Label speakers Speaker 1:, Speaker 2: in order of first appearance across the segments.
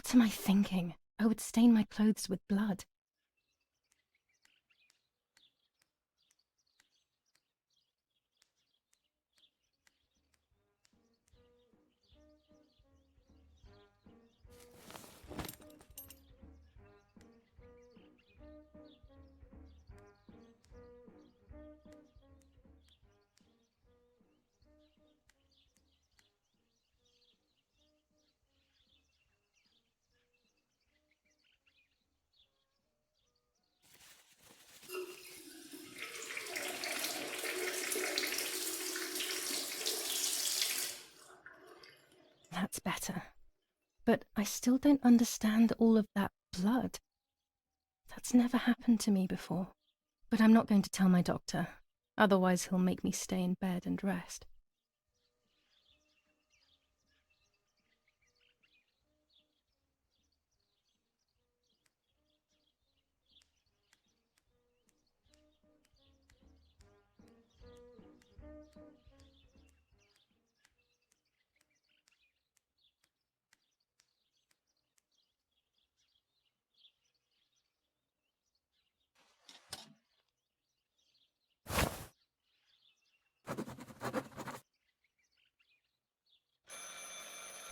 Speaker 1: What am I thinking? I would stain my clothes with blood. That's better. But I still don't understand all of that blood. That's never happened to me before. But I'm not going to tell my doctor. Otherwise he'll make me stay in bed and rest.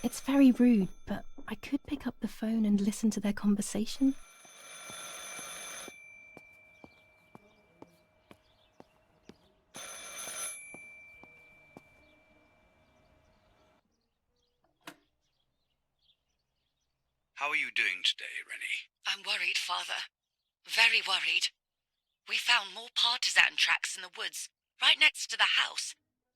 Speaker 1: It's very rude, but I could pick up the phone and listen to their conversation.
Speaker 2: How are you doing today, Rennie?
Speaker 3: I'm worried, Father. Very worried. We found more partisan tracks in the woods, right next to the house.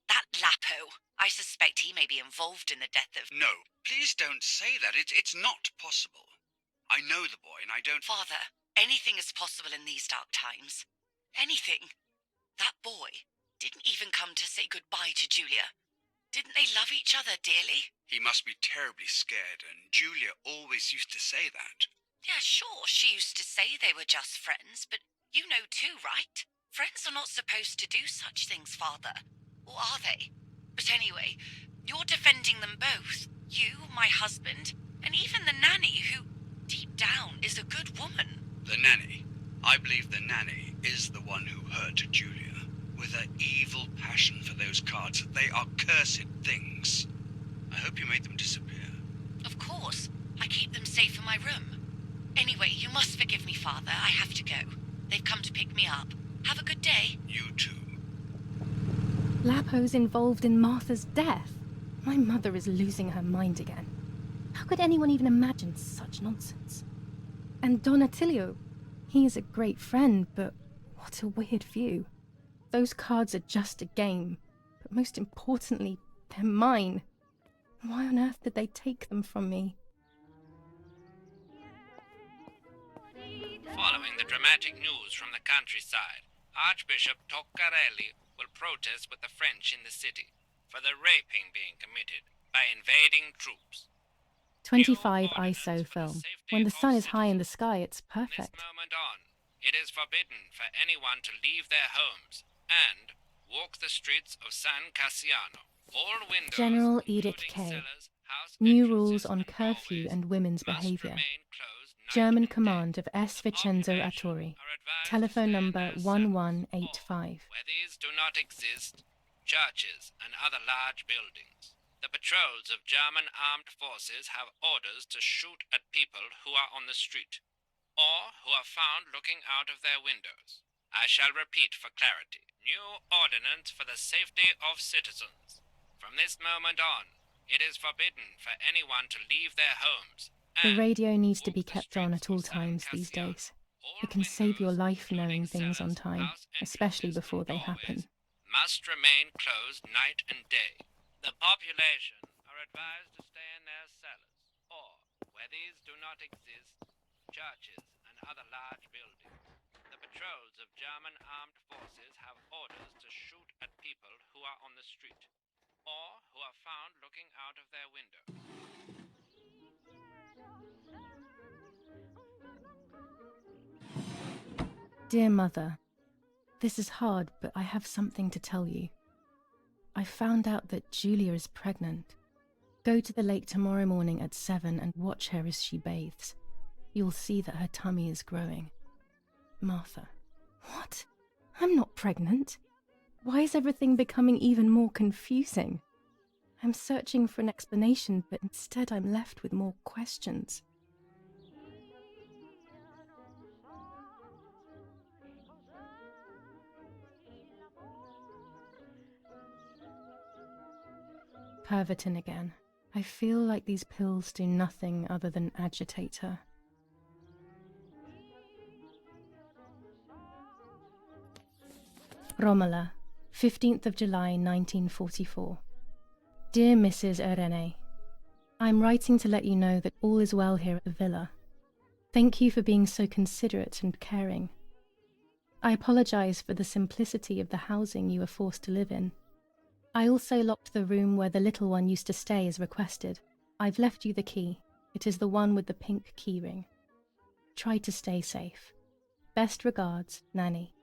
Speaker 3: That Lapo, I suspect he may be involved in the death of...
Speaker 2: No, please don't say that. It's not possible. I know the boy and I don't...
Speaker 3: Father, anything is possible in these dark times. Anything. That boy didn't even come to say goodbye to Giulia. Didn't they love each other dearly?
Speaker 2: He must be terribly scared, and Giulia always used to say that.
Speaker 3: Yeah, sure, she used to say they were just friends, but you know too, right? Friends are not supposed to do such things, Father. Or are they? But anyway, you're defending them both. You, my husband, and even the nanny who, deep down, is a good woman.
Speaker 2: The nanny. I believe the nanny is the one who hurt Giulia. With her evil passion for those cards. They are cursed things. I hope you made them disappear.
Speaker 3: Of course. I keep them safe in my room. Anyway, you must forgive me, Father. I have to go. They've come to pick me up. Have a good day.
Speaker 2: You too.
Speaker 1: Lapo's involved in Martha's death. My mother is losing her mind again. How could anyone even imagine such nonsense? And Don Attilio, he is a great friend, but what a weird view. Those cards are just a game, but most importantly, they're mine. Why on earth did they take them from me?
Speaker 4: Following the dramatic news from the countryside, Archbishop Toccarelli will protest with the French in the city for the raping being committed by invading troops.
Speaker 1: 25 ISO film. When the sun is high in the sky, it's
Speaker 4: From
Speaker 1: perfect.
Speaker 4: this moment on, it is forbidden for anyone to leave their homes and walk the streets of San Cassiano. All windows,
Speaker 1: General Edict
Speaker 4: including
Speaker 1: K.
Speaker 4: cellars, house
Speaker 1: New
Speaker 4: entrances,
Speaker 1: rules on
Speaker 4: and
Speaker 1: curfew
Speaker 4: doorways
Speaker 1: and women's
Speaker 4: must
Speaker 1: behaviour.
Speaker 4: remain closed night
Speaker 1: German
Speaker 4: and day.
Speaker 1: command of S.
Speaker 4: The
Speaker 1: Vincenzo
Speaker 4: population
Speaker 1: Attori.
Speaker 4: are advised to
Speaker 1: Telephone
Speaker 4: stay in
Speaker 1: number
Speaker 4: their cells,
Speaker 1: 1185.
Speaker 4: or, where these do not exist, churches and other large buildings. The patrols of German armed forces have orders to shoot at people who are on the street, or who are found looking out of their windows. I shall repeat for clarity. New ordinance for the safety of citizens. From this moment on, it is forbidden for anyone to leave their homes.
Speaker 1: The
Speaker 4: and
Speaker 1: radio needs to
Speaker 4: walk
Speaker 1: be
Speaker 4: the
Speaker 1: kept on
Speaker 4: streets
Speaker 1: at all
Speaker 4: of San
Speaker 1: times these
Speaker 4: Cassiano.
Speaker 1: days.
Speaker 4: All
Speaker 1: It can save your
Speaker 4: windows,
Speaker 1: life knowing
Speaker 4: including
Speaker 1: things on
Speaker 4: cellars,
Speaker 1: time,
Speaker 4: house
Speaker 1: especially
Speaker 4: entrances,
Speaker 1: before
Speaker 4: and
Speaker 1: they
Speaker 4: doorways,
Speaker 1: happen.
Speaker 4: must remain closed night and day. The population are advised to stay in their cellars, or, where these do not exist, churches and other large buildings. The patrols of German armed forces have orders to shoot at people who are on the street, or who are found looking out of their windows.
Speaker 1: Dear Mother, this is hard, but I have something to tell you. I found out that Giulia is pregnant. Go to the lake tomorrow morning at 7 and watch her as she bathes. You'll see that her tummy is growing. Martha. What? I'm not pregnant. Why is everything becoming even more confusing? I'm searching for an explanation, but instead I'm left with more questions. Pervitin again. I feel like these pills do nothing other than agitate her. Romola, 15th of July 1944. Dear Mrs. Irene, I'm writing to let you know that all is well here at the villa. Thank you for being so considerate and caring. I apologize for the simplicity of the housing you were forced to live in. I also locked the room where the little one used to stay as requested. I've left you the key. It is the one with the pink keyring. Try to stay safe. Best regards, Nanny.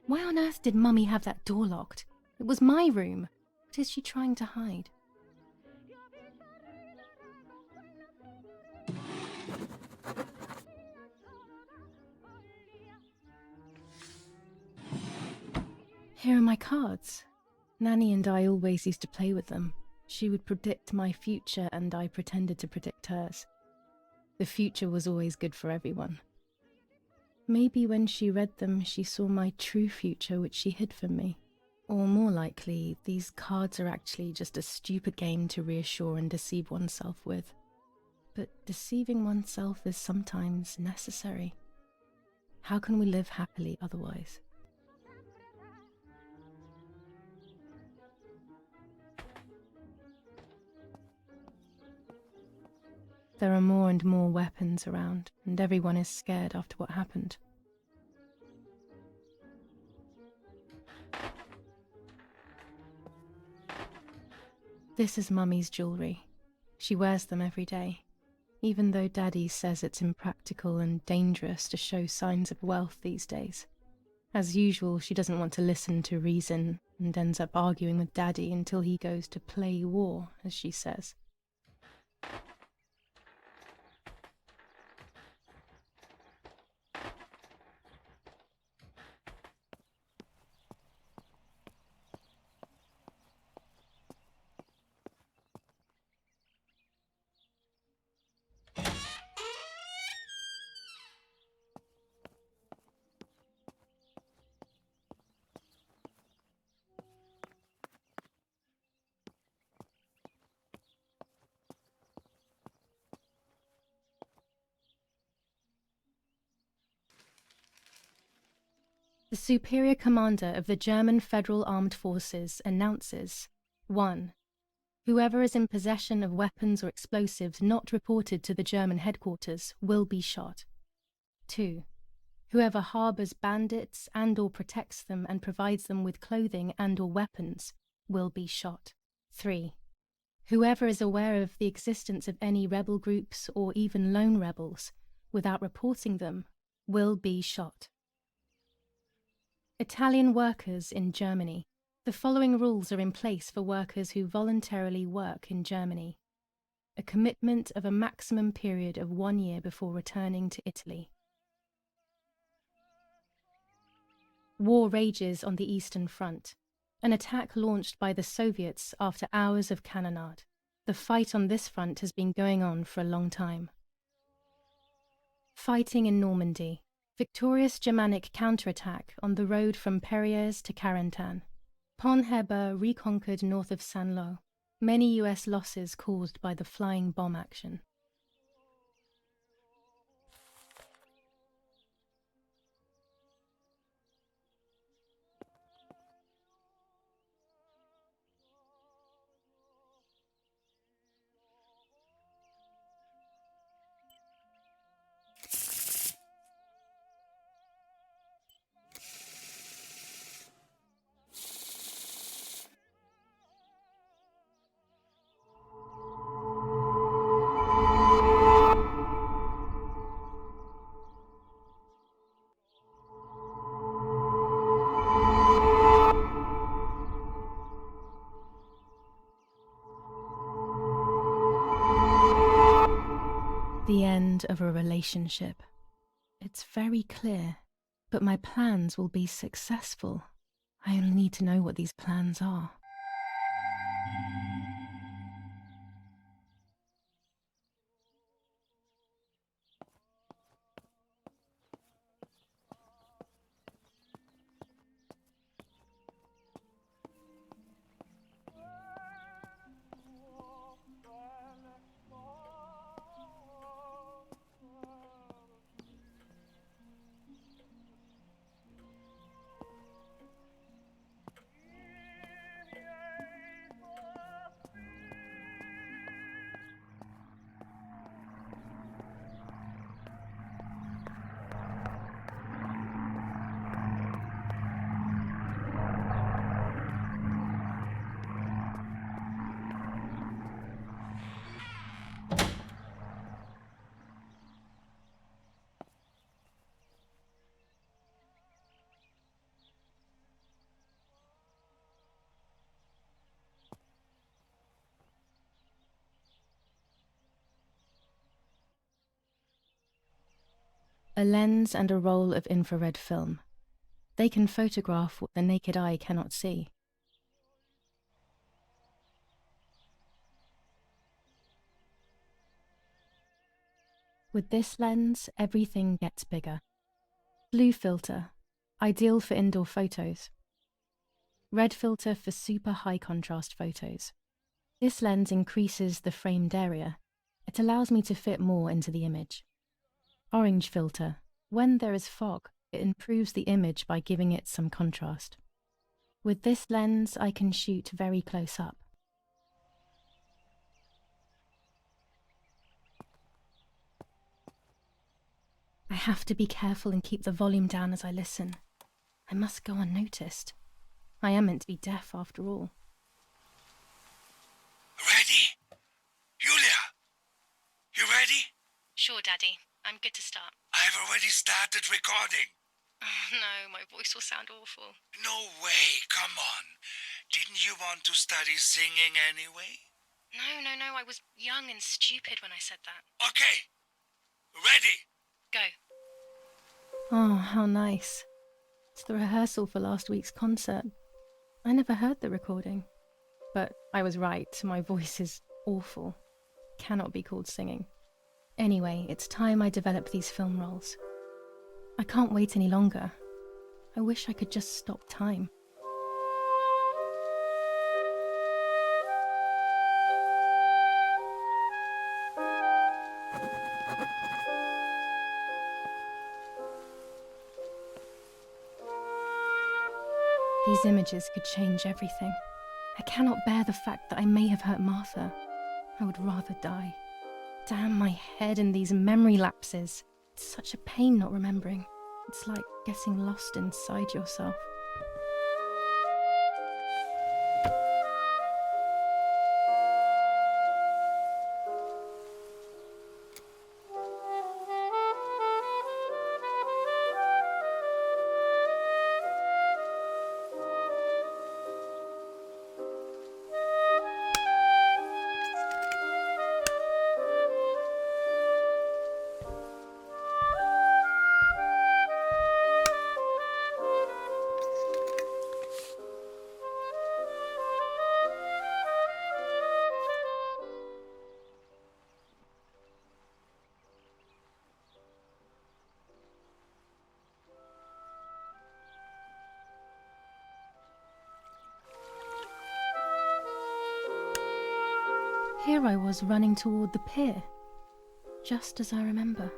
Speaker 1: Why on earth did Mummy have that door locked? It was my room. What is she trying to hide? Here are my cards. Nanny and I always used to play with them. She would predict my future and I pretended to predict hers. The future was always good for everyone. Maybe when she read them, she saw my true future which she hid from me. Or more likely, these cards are actually just a stupid game to reassure and deceive oneself with. But deceiving oneself is sometimes necessary. How can we live happily otherwise? There are more and more weapons around, and everyone is scared after what happened. This is Mummy's jewellery. She wears them every day, even though Daddy says it's impractical and dangerous to show signs of wealth these days. As usual, she doesn't want to listen to reason and ends up arguing with Daddy until he goes to play war, as she says. The Superior Commander of the German Federal Armed Forces announces 1. Whoever is in possession of weapons or explosives not reported to the German headquarters will be shot. 2. Whoever harbors bandits and/or protects them and provides them with clothing and/or weapons will be shot. 3. Whoever is aware of the existence of any rebel groups or even lone rebels without reporting them will be shot. Italian workers in Germany. The following rules are in place for workers who voluntarily work in Germany. A commitment of a maximum period of 1 year before returning to Italy. War rages on the Eastern Front. An attack launched by the Soviets after hours of cannonade. The fight on this front has been going on for a long time. Fighting in Normandy. Victorious Germanic counterattack on the road from Perriers to Carentan. Pont Heber reconquered north of Saint-Lô. Many US losses caused by the flying bomb action. The end of a relationship. It's very clear, but my plans will be successful. I only need to know what these plans are. A lens and a roll of infrared film. They can photograph what the naked eye cannot see. With this lens, everything gets bigger. Blue filter, ideal for indoor photos. Red filter for super high contrast photos. This lens increases the framed area. It allows me to fit more into the image. Orange filter. When there is fog, it improves the image by giving it some contrast. With this lens, I can shoot very close up. I have to be careful and keep the volume down as I listen. I must go unnoticed. I am meant to be deaf after all.
Speaker 2: Ready? Giulia? You ready?
Speaker 1: Sure, Daddy. I'm good to start.
Speaker 2: I've already started recording.
Speaker 1: Oh, no, my voice will sound awful.
Speaker 2: No way, come on. Didn't you want to study singing anyway?
Speaker 1: No, I was young and stupid when I said that.
Speaker 2: Okay, ready?
Speaker 1: Go. Oh, how nice. It's the rehearsal for last week's concert. I never heard the recording. But I was right, my voice is awful. Cannot be called singing. Anyway, it's time I develop these film rolls. I can't wait any longer. I wish I could just stop time. These images could change everything. I cannot bear the fact that I may have hurt Martha. I would rather die. Damn my head and these memory lapses. It's such a pain not remembering. It's like getting lost inside yourself. Here I was running toward the pier, just as I remember.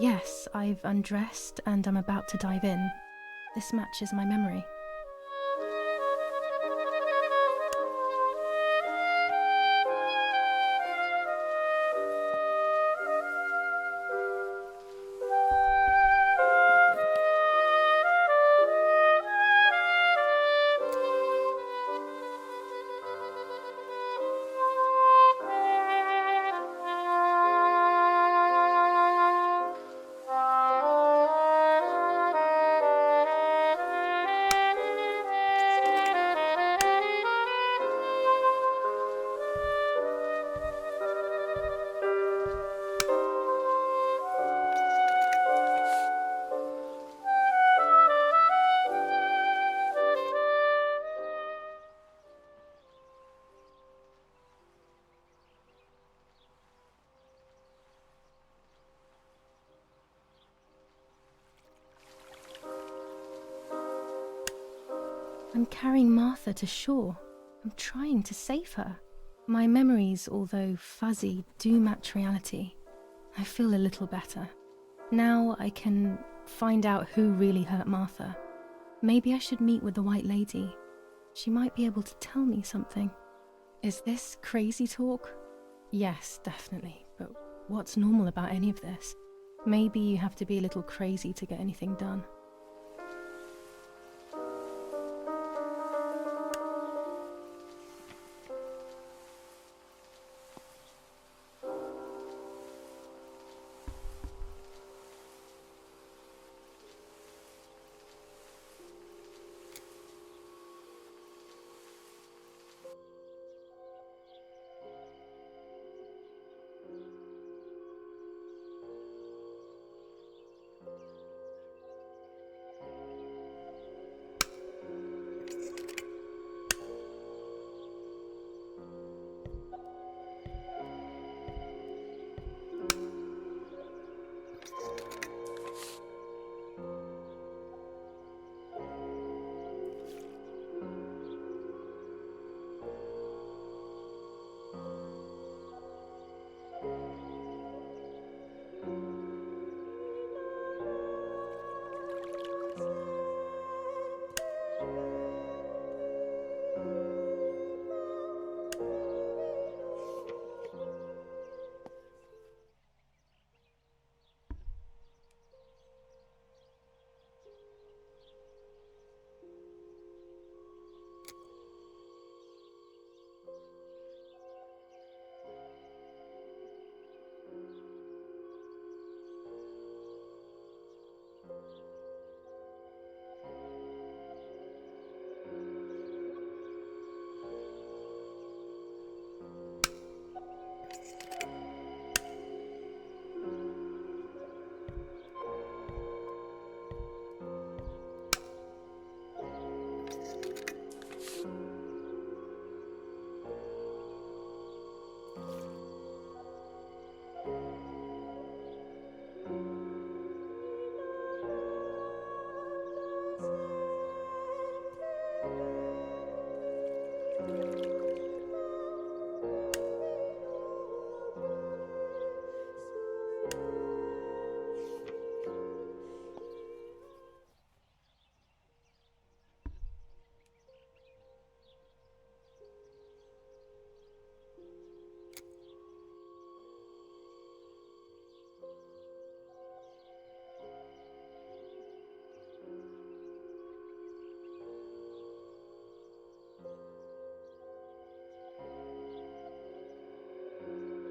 Speaker 1: Yes, I've undressed and I'm about to dive in. This matches my memory. I'm carrying Martha to shore. I'm trying to save her. My memories, although fuzzy, do match reality. I feel a little better. Now I can find out who really hurt Martha. Maybe I should meet with the White Lady. She might be able to tell me something. Is this crazy talk? Yes, definitely. But what's normal about any of this? Maybe you have to be a little crazy to get anything done.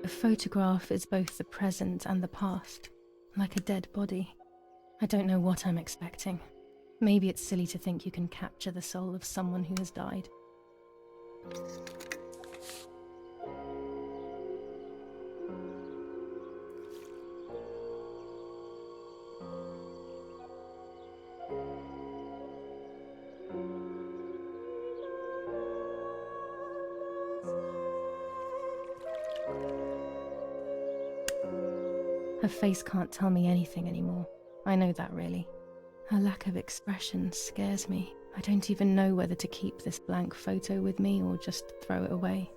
Speaker 1: A photograph is both the present and the past, like a dead body. I don't know what I'm expecting. Maybe it's silly to think you can capture the soul of someone who has died. Her face can't tell me anything anymore. I know that, really. Her lack of expression scares me. I don't even know whether to keep this blank photo with me or just throw it away.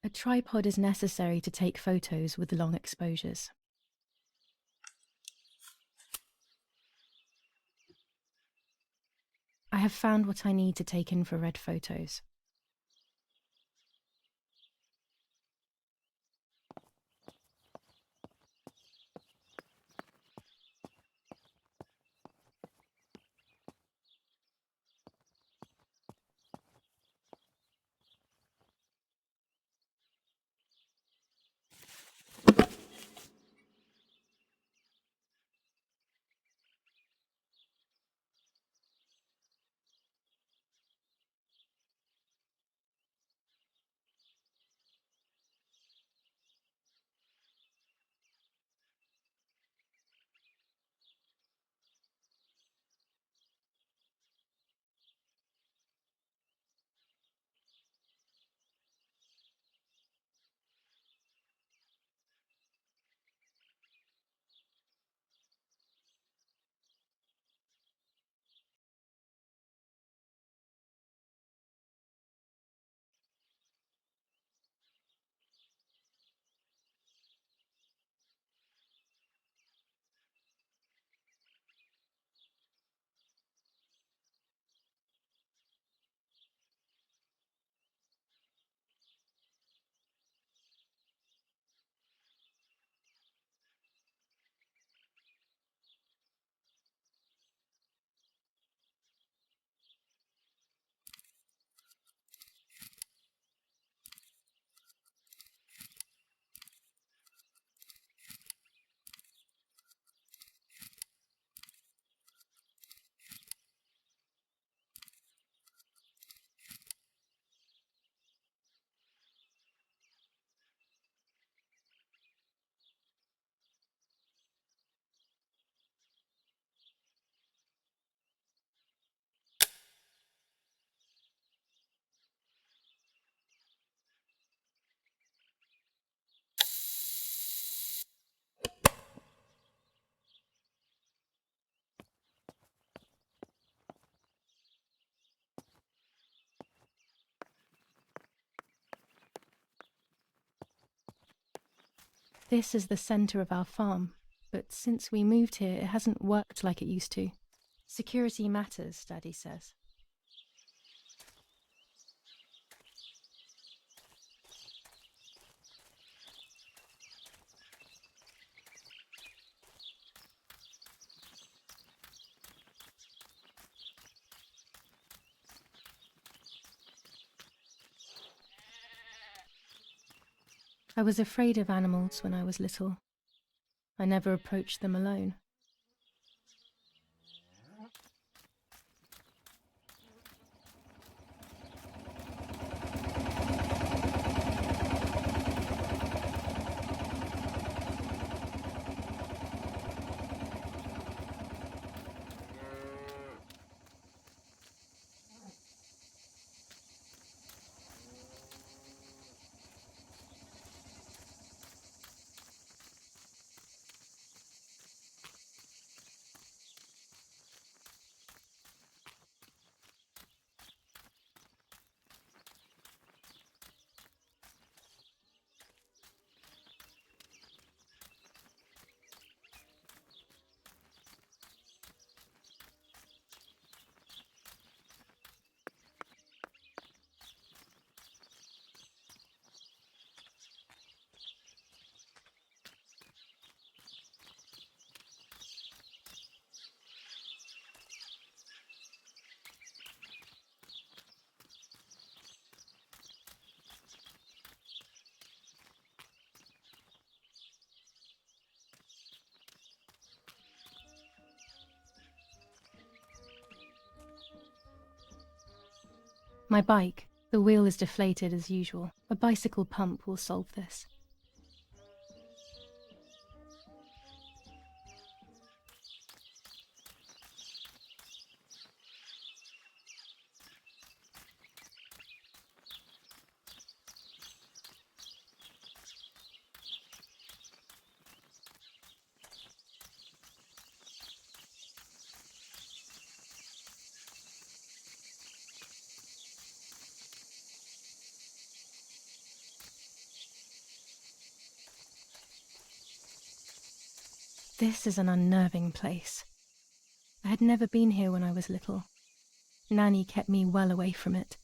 Speaker 1: A tripod is necessary to take photos with long exposures. I have found what I need to take infrared photos. This is the centre of our farm, but since we moved here, it hasn't worked like it used to. Security matters, Daddy says. I was afraid of animals when I was little. I never approached them alone. My bike. The wheel is deflated as usual. A bicycle pump will solve this. This is an unnerving place. I had never been here when I was little. Nanny kept me well away from it.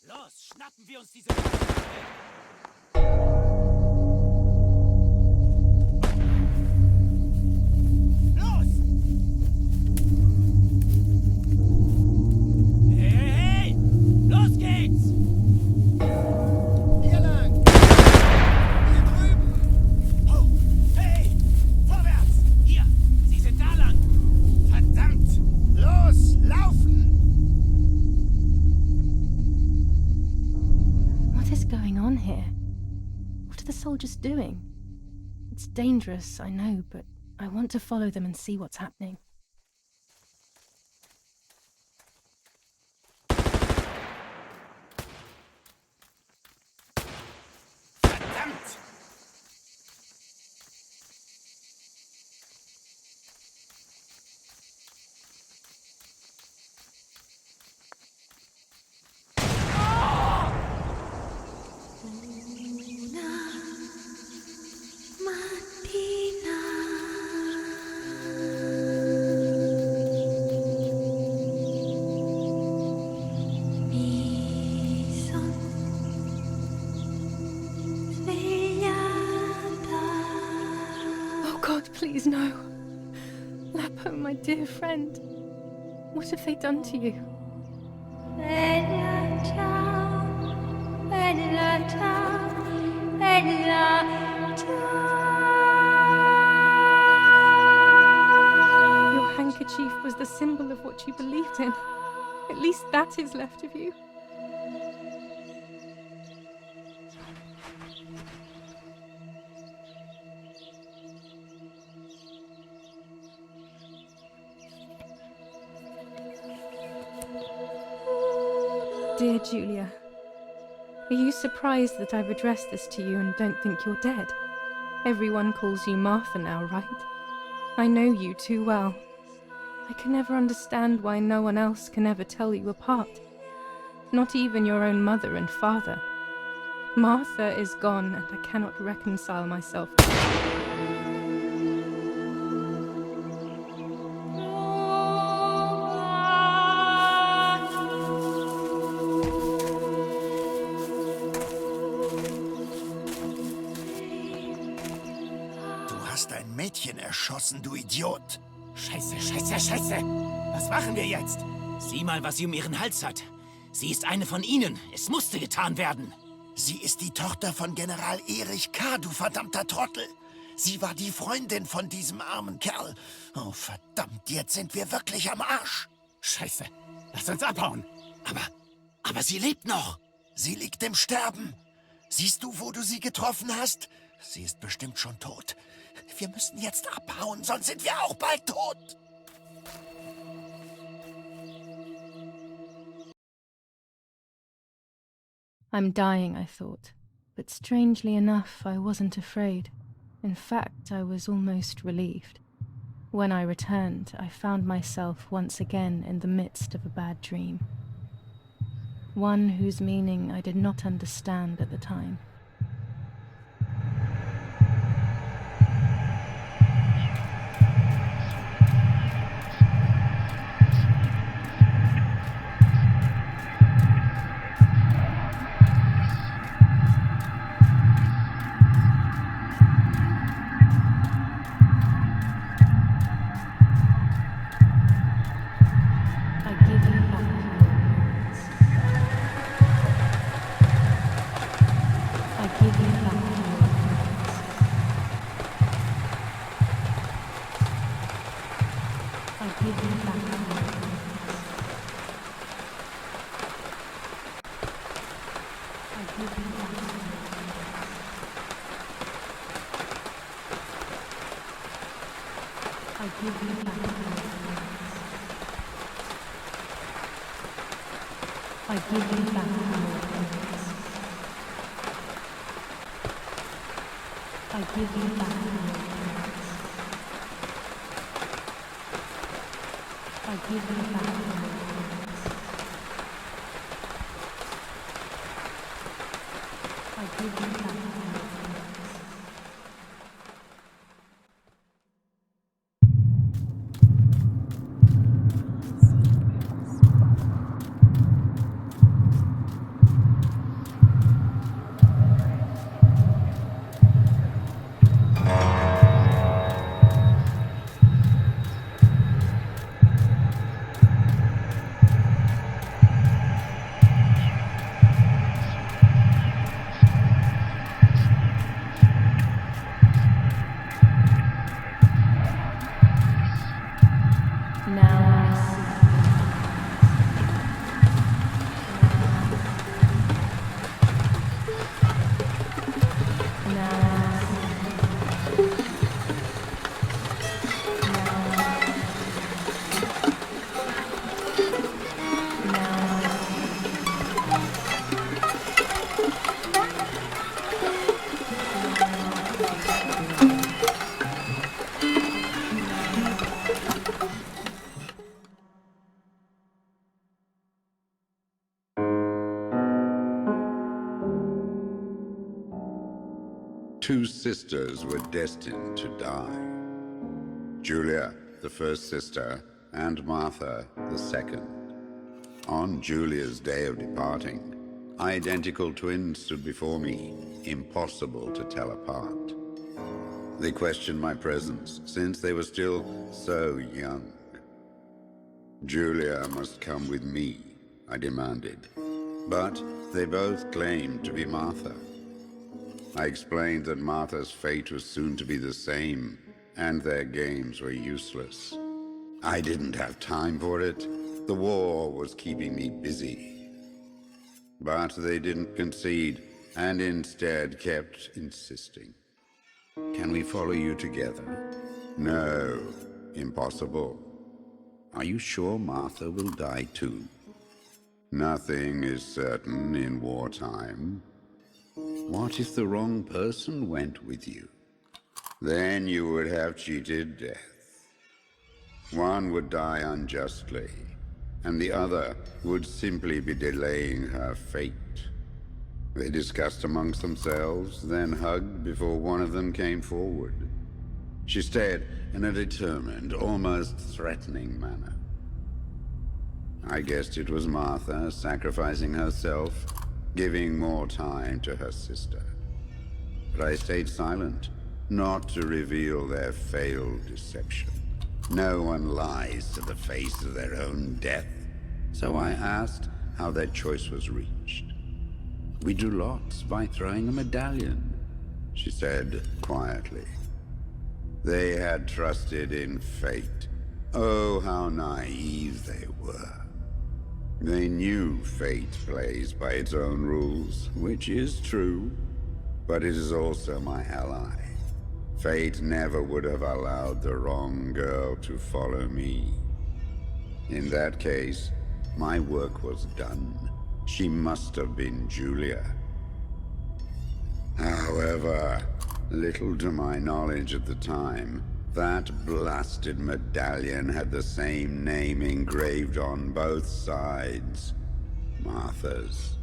Speaker 5: Los, schnappen wir uns diese... Los! Hey, hey! Los geht's! Hier lang! Hier drüben! Oh, hey! Vorwärts! Hier! Sie sind da lang! Verdammt! Los, laufen!
Speaker 1: What is going on here? What are the soldiers doing? It's dangerous, I know, but I want to follow them and see what's happening.
Speaker 5: Verdammt!
Speaker 1: Oh God, please no. Lapo, my dear friend. What have they done to you? Your handkerchief was the symbol of what you believed in. At least that is left of you. Dear Giulia, are you surprised that I've addressed this to you and don't think you're dead? Everyone calls you Martha now, right? I know you too well. I can never understand why no one else can ever tell you apart. Not even your own mother and father. Martha is gone and I cannot reconcile myself.
Speaker 6: Du hast ein Mädchen erschossen, du Idiot.
Speaker 5: Scheiße, scheiße, scheiße! Was machen wir jetzt? Sieh mal, was sie um ihren Hals hat. Sie ist eine von ihnen. Es musste getan werden.
Speaker 6: Sie ist die Tochter von General Erich K., du verdammter Trottel. Sie war die Freundin von diesem armen Kerl. Oh, verdammt, jetzt sind wir wirklich am Arsch.
Speaker 5: Scheiße, lass uns abhauen. Aber sie lebt noch.
Speaker 6: Sie liegt im Sterben. Siehst du, wo du sie getroffen hast? Sie ist bestimmt schon tot. Wir müssen jetzt abhauen, sonst sind wir auch bald tot.
Speaker 1: I'm dying, I thought. But strangely enough, I wasn't afraid. In fact, I was almost relieved. When I returned, I found myself once again in the midst of a bad dream. One whose meaning I did not understand at the time. I give you back your words. I give you back your words. I give you back your words. I give you back your words. I give you back your words. Now I see. Now
Speaker 7: Two sisters were destined to die. Giulia, the first sister, and Martha, the second. On Giulia's day of departing, identical twins stood before me, impossible to tell apart. They questioned my presence, since they were still so young. Giulia must come with me, I demanded. But they both claimed to be Martha. I explained that Martha's fate was soon to be the same, and their games were useless. I didn't have time for it. The war was keeping me busy. But they didn't concede, and instead kept insisting. Can we follow you together? No, impossible. Are you sure Martha will die too? Nothing is certain in wartime. What if the wrong person went with you? Then you would have cheated death. One would die unjustly, and the other would simply be delaying her fate. They discussed amongst themselves, then hugged before one of them came forward. She stared in a determined, almost threatening manner. I guessed it was Martha sacrificing herself, giving more time to her sister. But I stayed silent, not to reveal their failed deception. No one lies to the face of their own death, so I asked how their choice was reached. We drew lots by throwing a medallion, she said quietly. They had trusted in fate. Oh, how naive they were. They knew fate plays by its own rules, which is true, but it is also my ally. Fate never would have allowed the wrong girl to follow me. In that case, my work was done. She must have been Giulia. However, little to my knowledge at the time, that blasted medallion had the same name engraved on both sides. Martha's.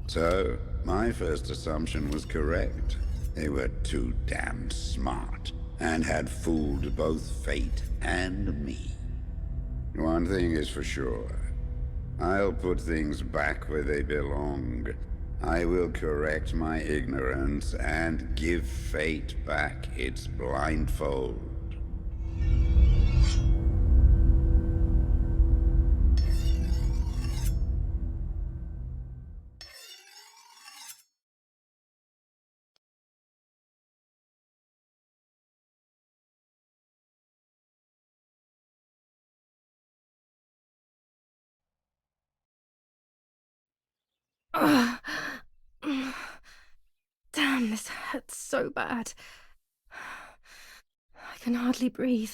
Speaker 7: So, my first assumption was correct. They were too damned smart, and had fooled both fate and me. One thing is for sure. I'll put things back where they belong. I will correct my ignorance and give fate back its blindfold.
Speaker 1: Ugh. Damn, this hurts so bad. I can hardly breathe.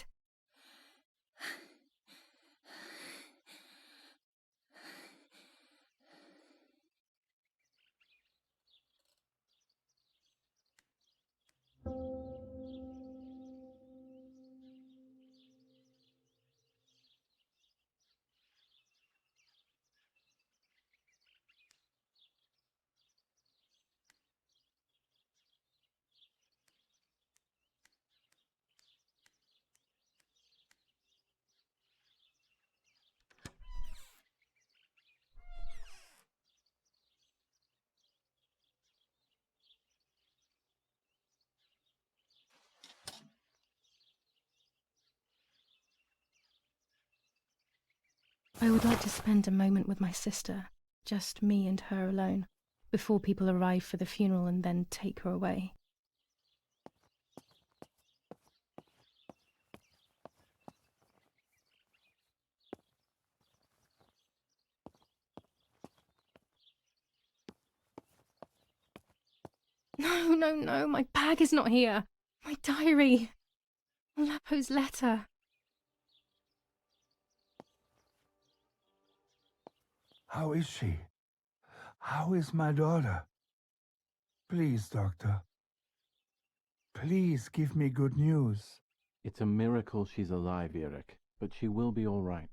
Speaker 1: I would like to spend a moment with my sister, just me and her alone, before people arrive for the funeral and then take her away. No, my bag is not here. My diary. Lapo's letter.
Speaker 8: How is she? How is my daughter? Please, doctor. Please give me good news.
Speaker 9: It's a miracle she's alive, Eric, but she will be all right.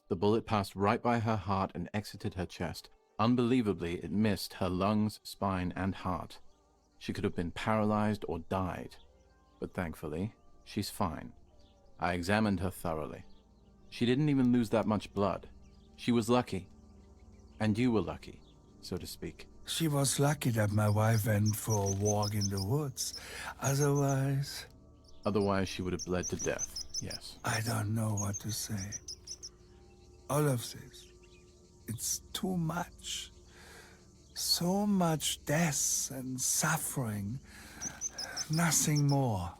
Speaker 9: The bullet passed right by her heart and exited her chest. Unbelievably, it missed her lungs, spine, and heart. She could have been paralyzed or died. But thankfully, she's fine. I examined her thoroughly. She didn't even lose that much blood. She was lucky. And you were lucky, so to speak.
Speaker 8: She was lucky that my wife went for a walk in the woods. Otherwise,
Speaker 9: Otherwise, she would have bled to death, yes.
Speaker 8: I don't know what to say. All of this, it's too much. So much death and suffering. Nothing more.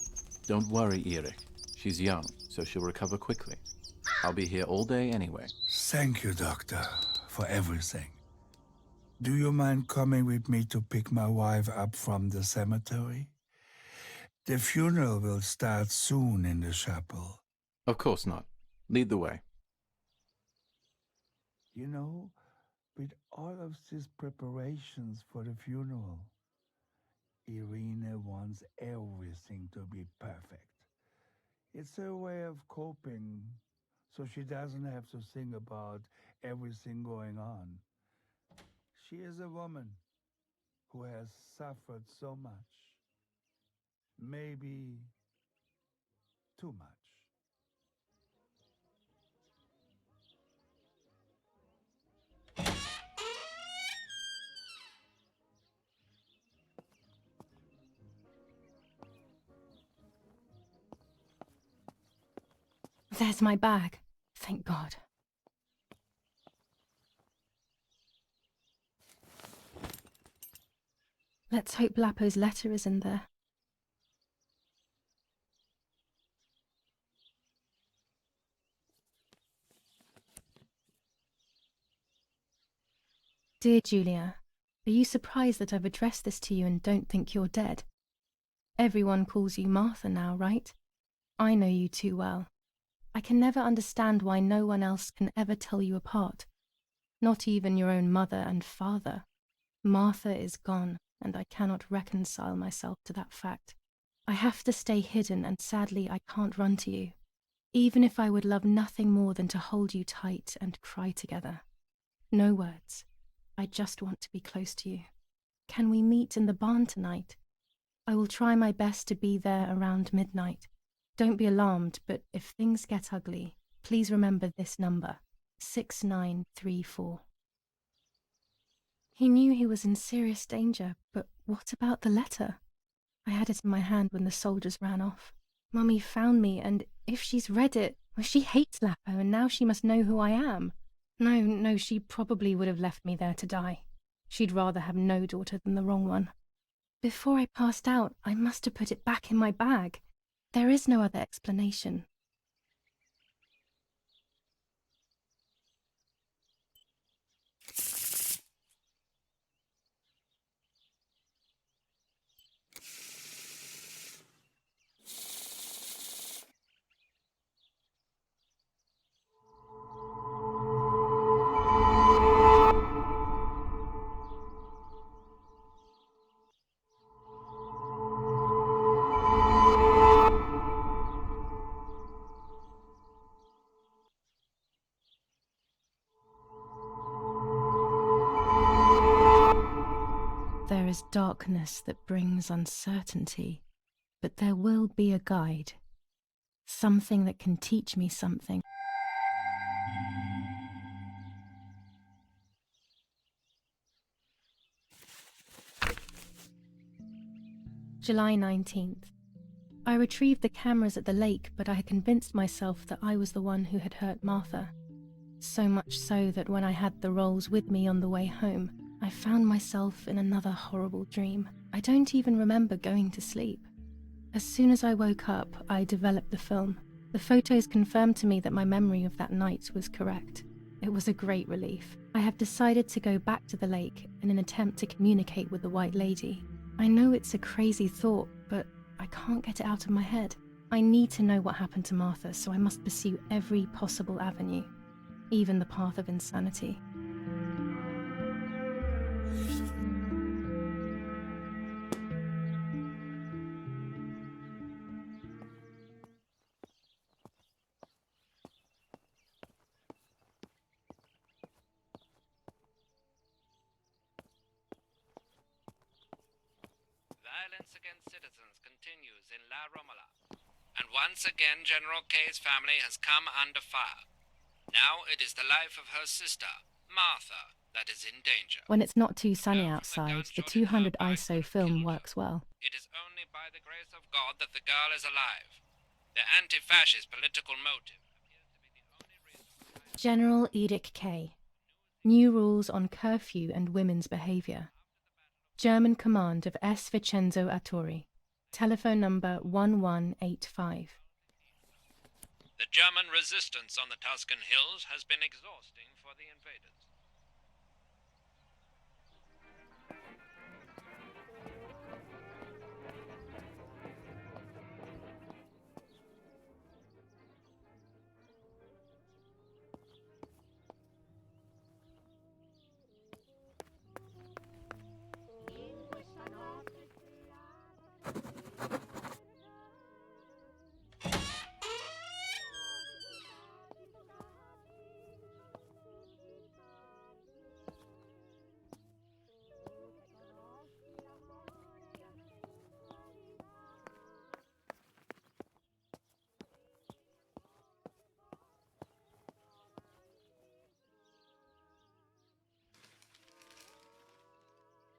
Speaker 9: Don't worry, Eric. She's young, so she'll recover quickly. I'll be here all day anyway.
Speaker 8: Thank you, doctor, for everything. Do you mind coming with me to pick my wife up from the cemetery? The funeral will start soon in the chapel.
Speaker 9: Of course not. Lead the way.
Speaker 8: You know, with all of these preparations for the funeral, Irina wants everything to be perfect. It's her way of coping, so she doesn't have to think about everything going on. She is a woman who has suffered so much. Maybe too much.
Speaker 1: There's my bag. Thank God. Let's hope Lapo's letter is in there. Dear Giulia, are you surprised that I've addressed this to you and don't think you're dead? Everyone calls you Martha now, right? I know you too well. I can never understand why no one else can ever tell you apart. Not even your own mother and father. Martha is gone, and I cannot reconcile myself to that fact. I have to stay hidden, and sadly I can't run to you. Even if I would love nothing more than to hold you tight and cry together. No words. I just want to be close to you. Can we meet in the barn tonight? I will try my best to be there around midnight. Don't be alarmed, but if things get ugly, please remember this number, 6934. He knew he was in serious danger, but what about the letter? I had it in my hand when the soldiers ran off. Mummy found me, and if she's read it, well, she hates Lapo, and now she must know who I am. No, she probably would have left me there to die. She'd rather have no daughter than the wrong one. Before I passed out, I must have put it back in my bag. There is no other explanation. is darkness that brings uncertainty, but there will be a guide. Something that can teach me something. July 19th. I retrieved the cameras at the lake, but I had convinced myself that I was the one who had hurt Martha. So much so that when I had the rolls with me on the way home, I found myself in another horrible dream. I don't even remember going to sleep. As soon as I woke up, I developed the film. The photos confirmed to me that my memory of that night was correct. It was a great relief. I have decided to go back to the lake in an attempt to communicate with the White Lady. I know it's a crazy thought, but I can't get it out of my head. I need to know what happened to Martha, so I must pursue every possible avenue, even the path of insanity.
Speaker 4: Violence against citizens continues in La Romola. And once again General K's family has come under fire. Now it is the life of her sister, Martha, that is in danger.
Speaker 1: When it's not too sunny outside, the 200 ISO film works well.
Speaker 4: It is only by the grace of God that the girl is alive. The anti-fascist political motive appears to be the only reason.
Speaker 1: General Edict K. New rules on curfew and women's behavior. German command of S. Vincenzo Arturi. Telephone number 1185.
Speaker 4: The German resistance on the Tuscan hills has been exhausting for the invaders.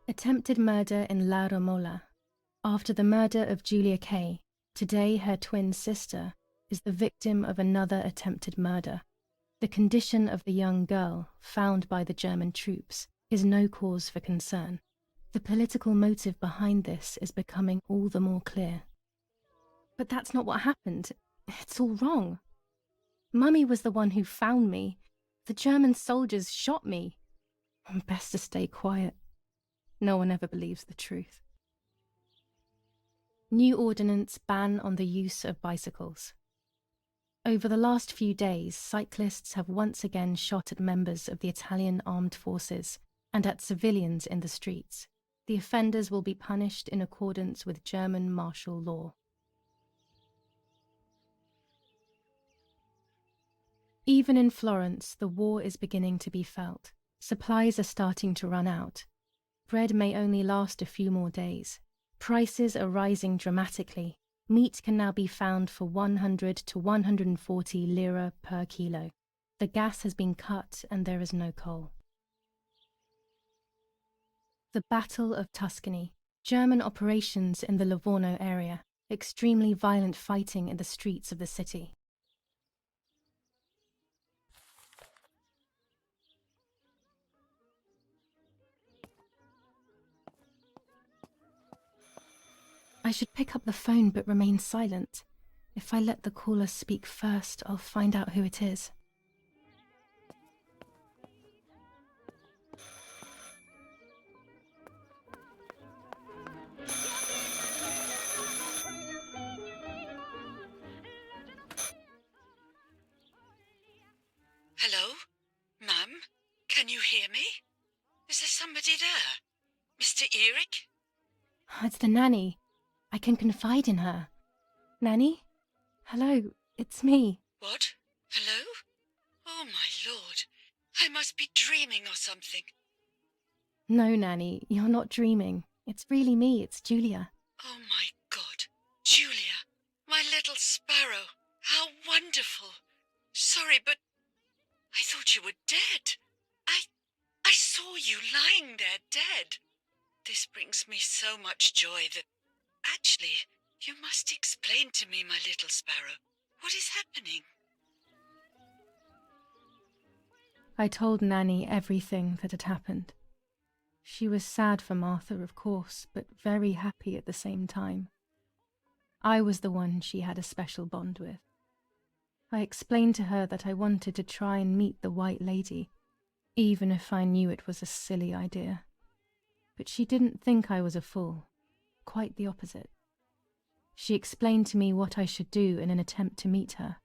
Speaker 1: Attempted murder in La Romola. After the murder of Giulia K., today her twin sister is the victim of another attempted murder. The condition of the young girl, found by the German troops, is no cause for concern. The political motive behind this is becoming all the more clear. But that's not what happened. It's all wrong. Mummy was the one who found me. The German soldiers shot me. Best to stay quiet. No one ever believes the truth. New ordinance ban on the use of bicycles. Over the last few days, cyclists have once again shot at members of the Italian armed forces and at civilians in the streets. The offenders will be punished in accordance with German martial law. Even in Florence, the war is beginning to be felt. Supplies are starting to run out. Bread may only last a few more days. Prices are rising dramatically. Meat can now be found for 100 to 140 lira per kilo. The gas has been cut and there is no coal. The Battle of Tuscany. German operations in the Livorno area. Extremely violent fighting in the streets of the city. I should pick up the phone but remain silent. If I let the caller speak first, I'll find out who it is.
Speaker 3: Hello? Ma'am? Can you hear me? Is there somebody there? Mr. Eric?
Speaker 1: It's the nanny. I can confide in her. Nanny? Hello, it's me.
Speaker 3: What? Hello? Oh, my lord. I must be dreaming or something.
Speaker 1: No, Nanny, you're not dreaming. It's really me, it's Giulia.
Speaker 3: Oh my God. Giulia, my little sparrow. How wonderful. Sorry, but I thought you were dead. I saw you lying there dead. This brings me so much joy that... Actually, you must explain to me, my little sparrow. What is happening?
Speaker 1: I told Nanny everything that had happened. She was sad for Martha, of course, but very happy at the same time. I was the one she had a special bond with. I explained to her that I wanted to try and meet the White Lady, even if I knew it was a silly idea. But she didn't think I was a fool. Quite the opposite. She explained to me what I should do in an attempt to meet her.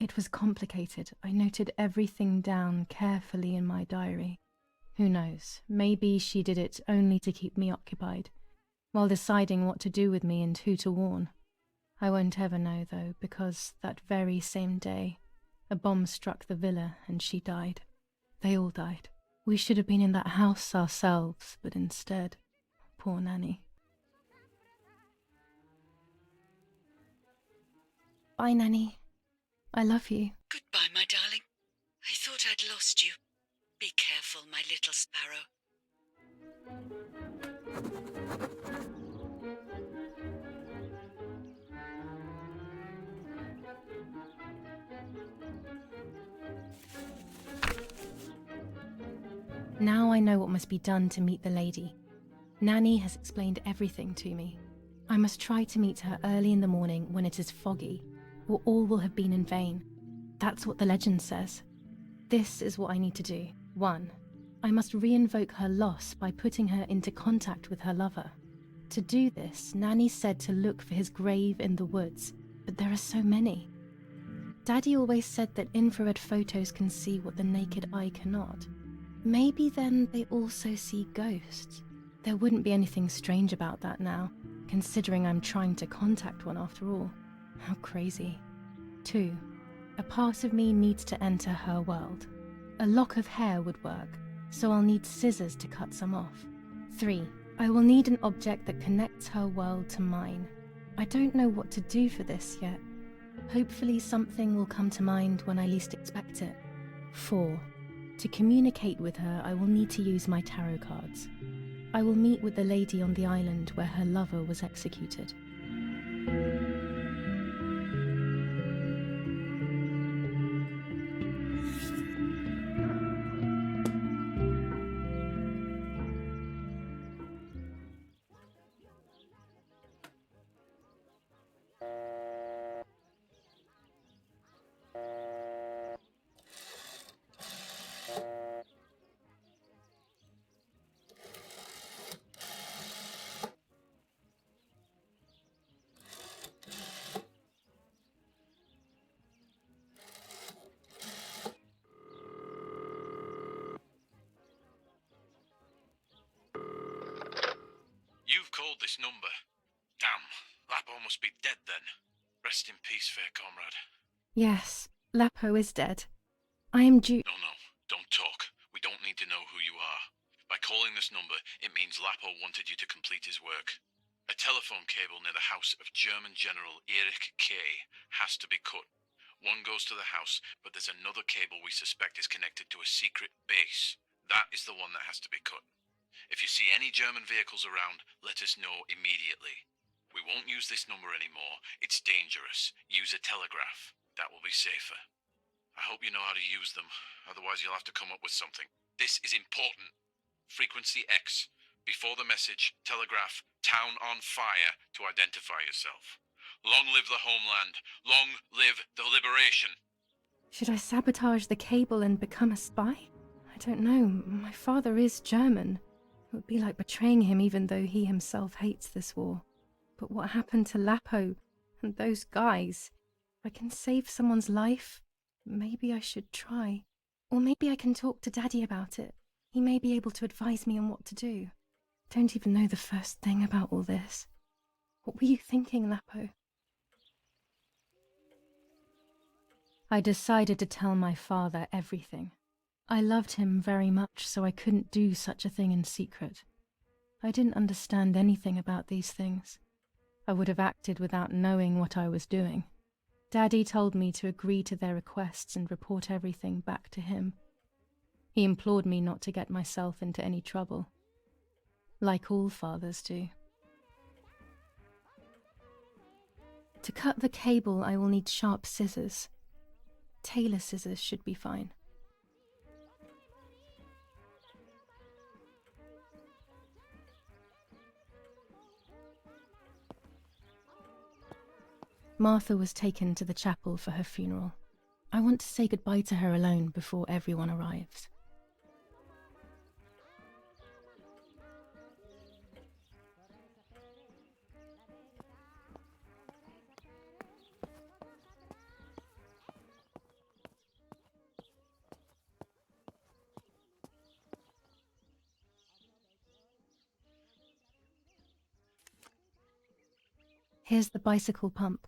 Speaker 1: It was complicated. I noted everything down carefully in my diary. Who knows, maybe she did it only to keep me occupied, while deciding what to do with me and who to warn. I won't ever know, though, because that very same day, a bomb struck the villa and she died. They all died. We should have been in that house ourselves, but instead, poor Nanny. Bye, Nanny. I love you.
Speaker 3: Goodbye, my darling. I thought I'd lost you. Be careful, my little sparrow.
Speaker 1: Now I know what must be done to meet the lady. Nanny has explained everything to me. I must try to meet her early in the morning when it is foggy, or all will have been in vain. That's what the legend says. This is what I need to do. 1. I must re-invoke her loss by putting her into contact with her lover. To do this, Nanny said to look for his grave in the woods, but there are so many. Daddy always said that infrared photos can see what the naked eye cannot. Maybe then they also see ghosts. There wouldn't be anything strange about that now, considering I'm trying to contact one after all. How crazy. 2. A part of me needs to enter her world. A lock of hair would work, so I'll need scissors to cut some off. 3. I will need an object that connects her world to mine. I don't know what to do for this yet. Hopefully something will come to mind when I least expect it. 4. To communicate with her, I will need to use my tarot cards. I will meet with the lady on the island where her lover was executed.
Speaker 9: You've called this number. Damn, Lapo must be dead then. Rest in peace, fair comrade.
Speaker 1: Yes, Lapo is dead. I am due...
Speaker 9: No, don't talk. We don't need to know who you are. By calling this number, it means Lapo wanted you to complete his work. A telephone cable near the house of German General Erich K. has to be cut. One goes to the house, but there's another cable we suspect is connected to a secret base. That is the one that has to be cut. If you see any German vehicles around, let us know immediately. We won't use this number anymore. It's dangerous. Use a telegraph. That will be safer. I hope you know how to use them. Otherwise you'll have to come up with something. This is important. Frequency X. Before the message, telegraph "Town on fire" to identify yourself. Long live the homeland. Long live the liberation.
Speaker 1: Should I sabotage the cable and become a spy? I don't know. My father is German. It would be like betraying him even though he himself hates this war. But what happened to Lapo and those guys? If I can save someone's life, maybe I should try. Or maybe I can talk to Daddy about it. He may be able to advise me on what to do. Don't even know the first thing about all this. What were you thinking, Lapo? I decided to tell my father everything. I loved him very much, so I couldn't do such a thing in secret. I didn't understand anything about these things. I would have acted without knowing what I was doing. Daddy told me to agree to their requests and report everything back to him. He implored me not to get myself into any trouble, like all fathers do. To cut the cable, I will need sharp scissors. Tailor scissors should be fine. Martha was taken to the chapel for her funeral. I want to say goodbye to her alone before everyone arrives. Here's the bicycle pump.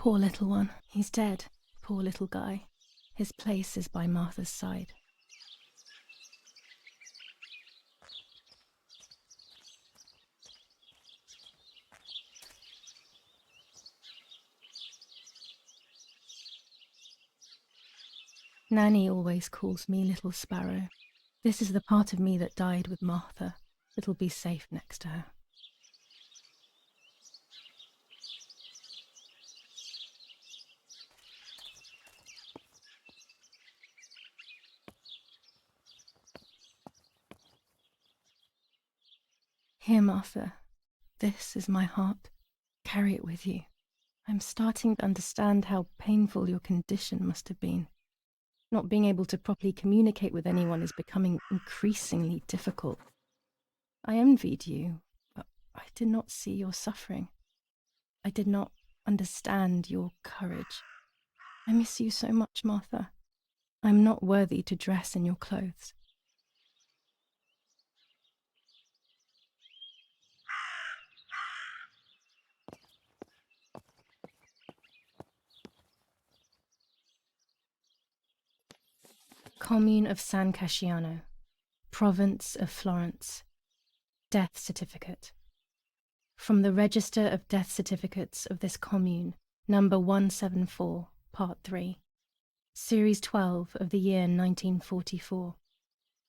Speaker 1: Poor little one. He's dead. Poor little guy. His place is by Martha's side. Nanny always calls me Little Sparrow. This is the part of me that died with Martha. It'll be safe next to her. Here, Martha. This is my heart. Carry it with you. I'm starting to understand how painful your condition must have been. Not being able to properly communicate with anyone is becoming increasingly difficult. I envied you, but I did not see your suffering. I did not understand your courage. I miss you so much, Martha. I'm not worthy to dress in your clothes. Commune of San Casciano, Province of Florence. Death certificate. From the Register of Death Certificates of this commune, number 174, Part 3, Series 12 of the year 1944.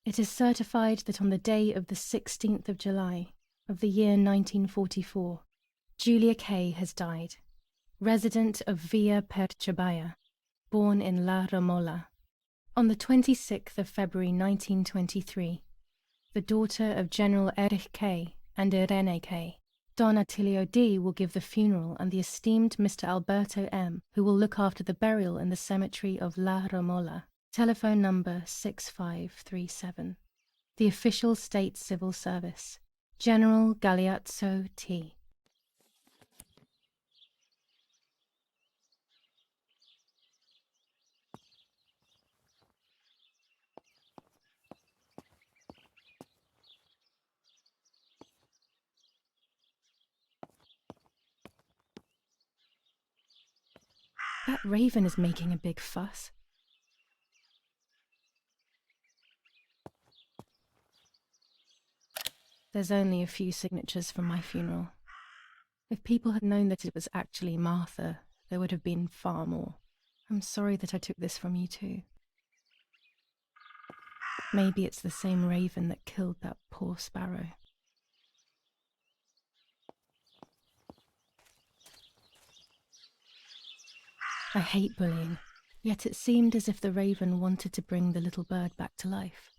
Speaker 1: It is certified that on the day of the 16th of July of the year 1944, Giulia K. has died, resident of Via Perciabaya, born in La Romola, On the 26th of February 1923, the daughter of General Erich K. and Irene K., Don Attilio D. will give the funeral, and the esteemed Mr. Alberto M., who will look after the burial in the cemetery of La Romola. Telephone number 6537. The official state civil service. General Galeazzo T. That raven is making a big fuss. There's only a few signatures from my funeral. If people had known that it was actually Martha, there would have been far more. I'm sorry that I took this from you too. Maybe it's the same raven that killed that poor sparrow. I hate bullying, yet it seemed as if the raven wanted to bring the little bird back to life.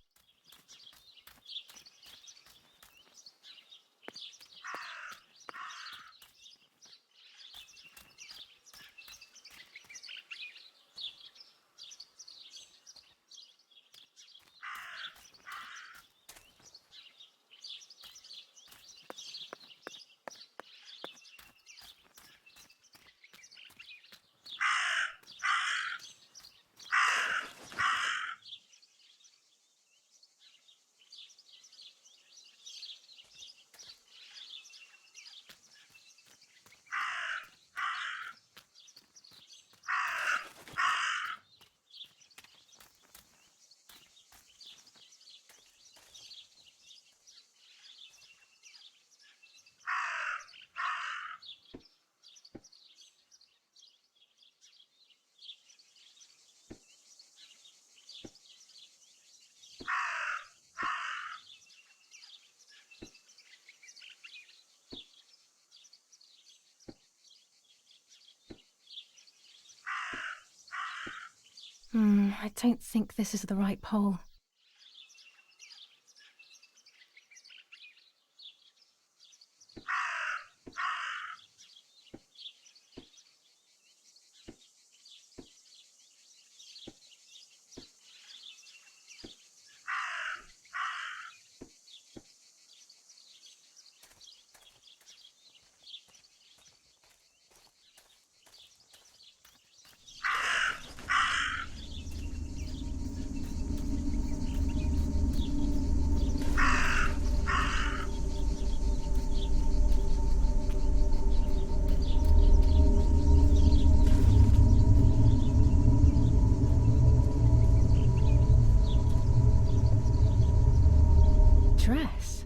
Speaker 1: I don't think this is the right pole. Dress.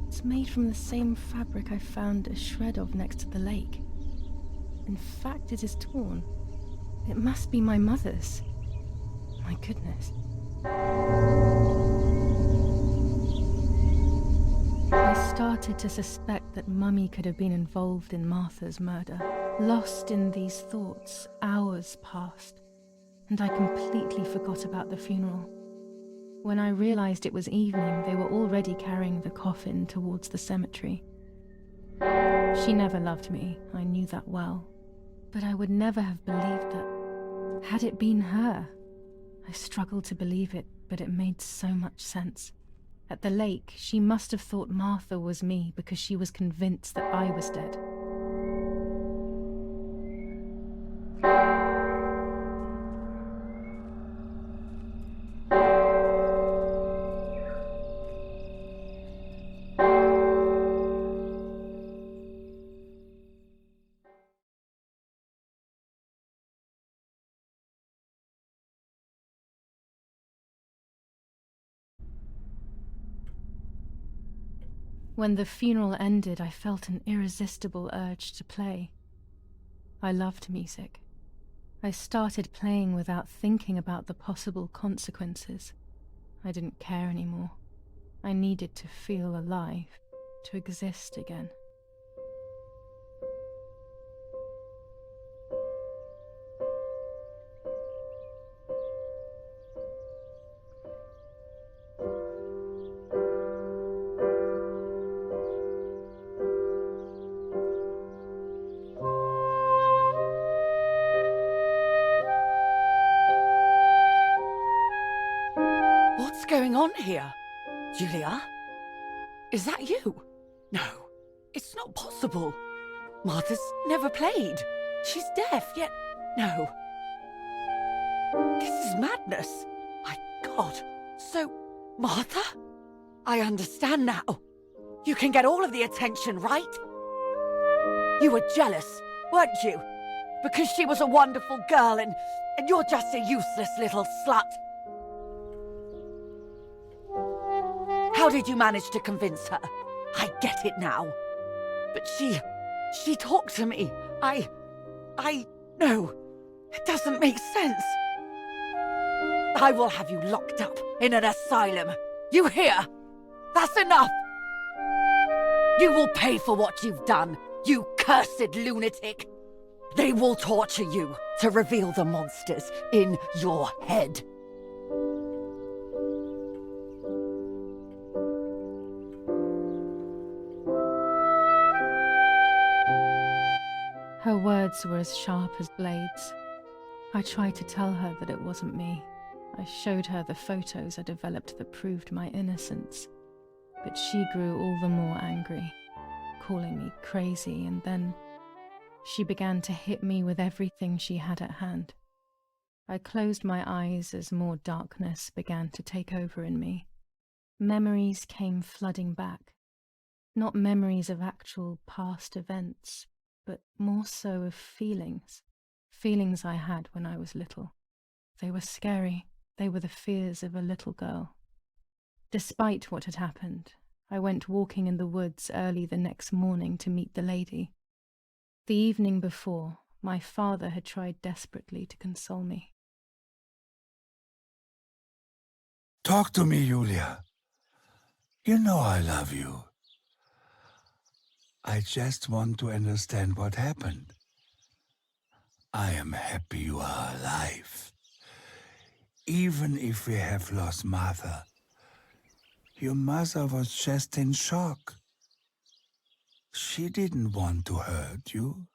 Speaker 1: It's made from the same fabric I found a shred of next to the lake. In fact, it is torn. It must be my mother's. My goodness. I started to suspect that Mummy could have been involved in Martha's murder. Lost in these thoughts, hours passed, and I completely forgot about the funeral. When I realized it was evening, they were already carrying the coffin towards the cemetery. She never loved me, I knew that well. But I would never have believed that. Had it been her? I struggled to believe it, but it made so much sense. At the lake, she must have thought Martha was me because she was convinced that I was dead. When the funeral ended, I felt an irresistible urge to play. I loved music. I started playing without thinking about the possible consequences. I didn't care anymore. I needed to feel alive, to exist again.
Speaker 10: on here? Giulia? Is that you? No, it's not possible. Martha's never played. She's deaf, yet... No. This is madness. My God. So, Martha? I understand now. You can get all of the attention, right? You were jealous, weren't you? Because she was a wonderful girl and you're just a useless little slut. How did you manage to convince her? I get it now. But she talked to me. No, it doesn't make sense. I will have you locked up in an asylum. You hear? That's enough. You will pay for what you've done, you cursed lunatic. They will torture you to reveal the monsters in your head.
Speaker 1: Her words were as sharp as blades. I tried to tell her that it wasn't me. I showed her the photos I developed that proved my innocence. But she grew all the more angry, calling me crazy, and then she began to hit me with everything she had at hand. I closed my eyes as more darkness began to take over in me. Memories came flooding back. Not memories of actual past events, but more so of feelings. Feelings I had when I was little. They were scary. They were the fears of a little girl. Despite what had happened, I went walking in the woods early the next morning to meet the lady. The evening before, my father had tried desperately to console me.
Speaker 8: Talk to me, Giulia. You know I love you. I just want to understand what happened. I am happy you are alive. Even if we have lost Martha, your mother was just in shock. She didn't want to hurt you.